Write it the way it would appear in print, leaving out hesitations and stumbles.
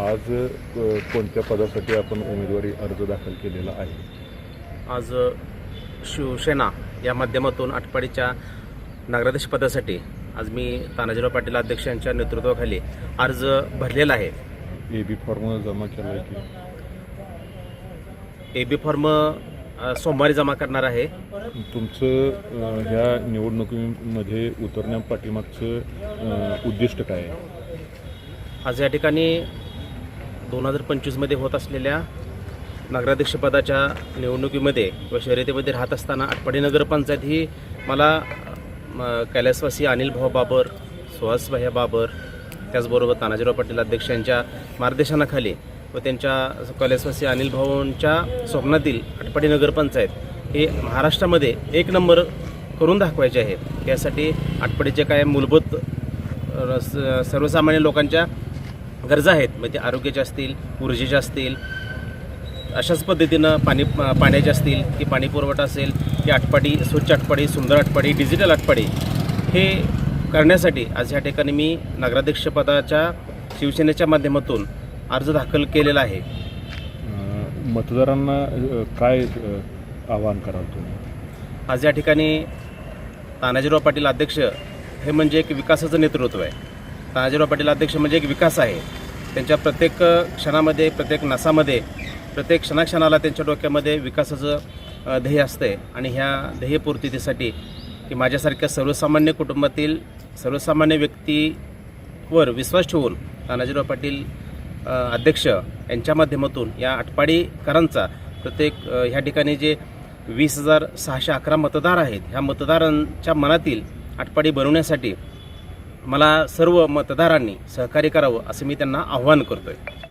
आज कोणत्या पदासाठी आपण उमेदवारी अर्ज दाखल केलेला आहे? आज शिवसेना या माध्यमातून आटपाडीच्या नगराध्यक्ष पदासाठी आज मी तानाजीराव पाटील अध्यक्ष यांच्या नेतृत्वाखाली अर्ज भरलेला आहे. AB फॉर्म जमा केला आहे की AB फॉर्म सोमवारी जमा करणार आहे. तुमचं ह्या निवडणुकीमध्ये उतरण्यापाठीमागचं उद्दिष्ट काय आहे? आज या ठिकाणी 2025मध्ये होत असलेल्या नगराध्यक्षपदाच्या निवडणुकीमध्ये व शर्यतीमध्ये राहत असताना आटपाडी नगरपंचायत ही मला कैलासवासी अनिल भाऊ बाबर, सुहास भैया बाबर, त्याचबरोबर तानाजीराव पाटील अध्यक्ष यांच्या मार्गदर्शनाखाली व त्यांच्या कैलासवासी अनिल भाऊंच्या स्वप्नातील आटपाडी नगरपंचायत हे महाराष्ट्रामध्ये 1 नंबर करून दाखवायचे आहे. यासाठी आटपाडीचे काय मूलभूत सर्वसामान्य लोकांच्या गरजा आहेत, म्हणजे आरोग्याच्या असतील, ऊर्जेच्या असतील, अशाच पद्धतीनं पाण्याचे असतील की पाणी पुरवठा असेल की आटपाडी स्वच्छ आटपाडी, सुंदर आटपाडी, डिजिटल आटपाडी हे करण्यासाठी आज ह्या ठिकाणी मी नगराध्यक्षपदाच्या शिवसेनेच्या माध्यमातून अर्ज दाखल केलेला आहे. मतदारांना काय आवाहन कराल तुम्ही? आज या ठिकाणी तानाजीराव पाटील अध्यक्ष हे म्हणजे एक विकासाचं नेतृत्व आहे. तानाजीराव पाटील अध्यक्ष म्हणजे एक विकास आहे. त्यांच्या प्रत्येक क्षणामध्ये, प्रत्येक नसामध्ये, प्रत्येक क्षणाक्षणाला त्यांच्या डोक्यामध्ये विकासाचं ध्येय असते आणि ह्या ध्येयपूर्तीसाठी की माझ्यासारख्या सर्वसामान्य कुटुंबातील सर्वसामान्य व्यक्तीवर विश्वास ठेवून तानाजीराव पाटील अध्यक्ष यांच्या माध्यमातून या आटपाडीकरांचा प्रत्येक ह्या ठिकाणी जे 20,611 मतदार आहेत, ह्या मतदारांच्या मनातील आटपाडी बनवण्यासाठी मला सर्व मतदारांनी सहकार्य करावं असं मी त्यांना आव्हान करतो आहे.